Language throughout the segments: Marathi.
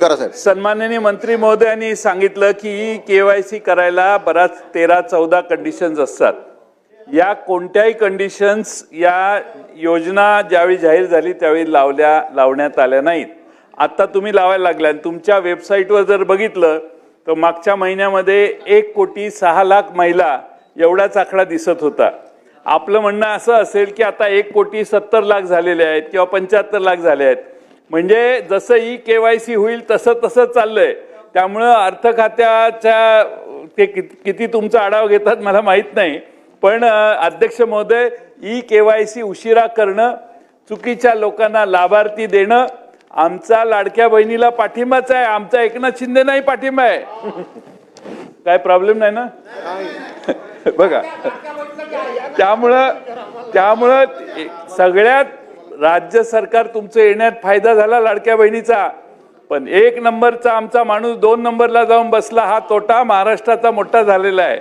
करा साहेब. सन्माननीय मंत्री महोदयांनी सांगितलं की KYC करायला बराच 13-14 कंडिशन्स असतात. या कोणत्याही कंडिशन्स या योजना ज्यावेळी जाहीर झाली त्यावेळी लावण्यात आल्या नाहीत. आता तुम्ही लावायला लागल्या. तुमच्या वेबसाईटवर जर बघितलं तर मागच्या महिन्यामध्ये 1,06,00,000 महिला एवढाच आकडा दिसत होता. आपलं म्हणणं असं असेल की आता 1,70,00,000 झालेले आहेत किंवा 75,00,000 झाले आहेत. म्हणजे जसं KYC होईल तसं चाललंय. त्यामुळं अर्थ खात्याच्या ते किती तुमचा आढावा घेतात मला माहित नाही, पण अध्यक्ष महोदय KYC उशिरा करणं, चुकीच्या लोकांना लाभार्थी देणं आमचा लाडक्या बहिणीला पाठिंबाच आहे. आमचा एकनाथ शिंदे नाही पाठिंबा आहे. काय प्रॉब्लेम नाही ना? बघा, त्यामुळं सगळ्यात राज्य सरकार तुमचं येण्यात फायदा झाला लाडक्या बहिणीचा. पण 1 नंबरचा आमचा माणूस 2 नंबरला जाऊन बसला, हा तोटा महाराष्ट्राचा मोठा झालेला आहे.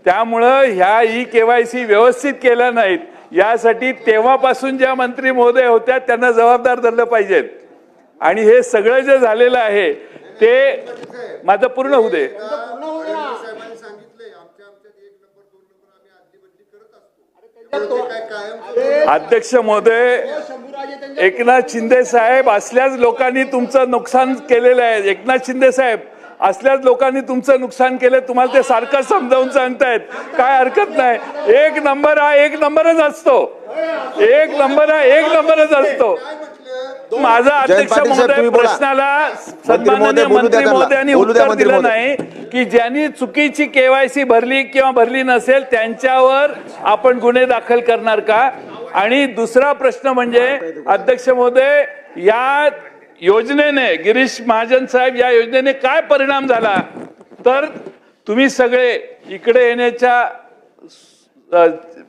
त्यामुळं ह्या KYC व्यवस्थित केल्या नाहीत. यासाठी तेव्हापासून ज्या मंत्री महोदय होत्या त्यांना जबाबदार धरलं पाहिजेत. आणि हे सगळं जे झालेलं आहे ते माझं पूर्ण होऊ दे. अध्यक्ष महोदय, एकनाथ शिंदे साहेब असल्याच लोकांनी तुमचं नुकसान केलेलं आहे. एकनाथ शिंदे साहेब असल्याच लोकांनी तुमचं नुकसान केलं. तुम्हाला ते सारखं समजावून सांगतायत, काय हरकत नाही. 1 नंबर हा 1 नंबरच असतो. 1 नंबर हा 1 नंबरच असतो. माझा अध्यक्ष महोदय प्रश्नाला सन्माननीय मंत्री महोदयांनी उत्तर दिलं नाही की ज्यांनी चुकीची KYC भरली किंवा भरली नसेल त्यांच्यावर आपण गुन्हे दाखल करणार का. आणि दुसरा प्रश्न म्हणजे अध्यक्ष महोदय, या योजनेने गिरीश महाजन साहेब या योजनेने काय परिणाम झाला तर तुम्ही सगळे इकडे येण्याच्या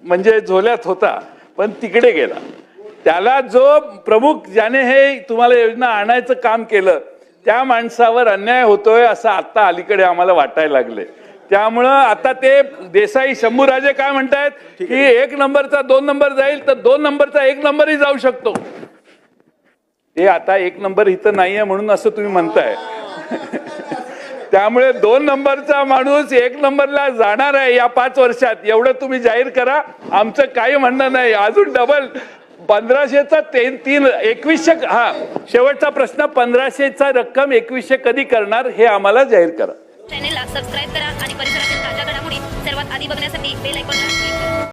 म्हणजे झोल्यात होता पण तिकडे गेला. त्याला जो प्रमुख ज्याने हे तुम्हाला योजना आणायचं काम केलं त्या माणसावर अन्याय होतोय असं आता अलीकडे आम्हाला वाटायला लागले. त्यामुळं आता ते देसाई शंभूराजे काय म्हणतायत की 1 नंबरचा 2 नंबर जाईल तर 2 नंबरचा 1 नंबरही जाऊ शकतो. ते आता 1 नंबर इथं नाहीये म्हणून असं तुम्ही म्हणताय. त्यामुळे 2 नंबरचा माणूस 1 नंबरला जाणार आहे या 5 वर्षात, एवढं तुम्ही जाहीर करा. आमचं काही म्हणणं नाही. अजून डबल 1500चा 2100. हा शेवटचा प्रश्न, 1500चा रक्कम 2100 कधी करणार हे आम्हाला जाहीर करा. चॅनेलला सबस्क्राईब करा आणि परिसरातील ताज्या घडामोडी सर्वात आधी बघण्यासाठी बेल आयकॉन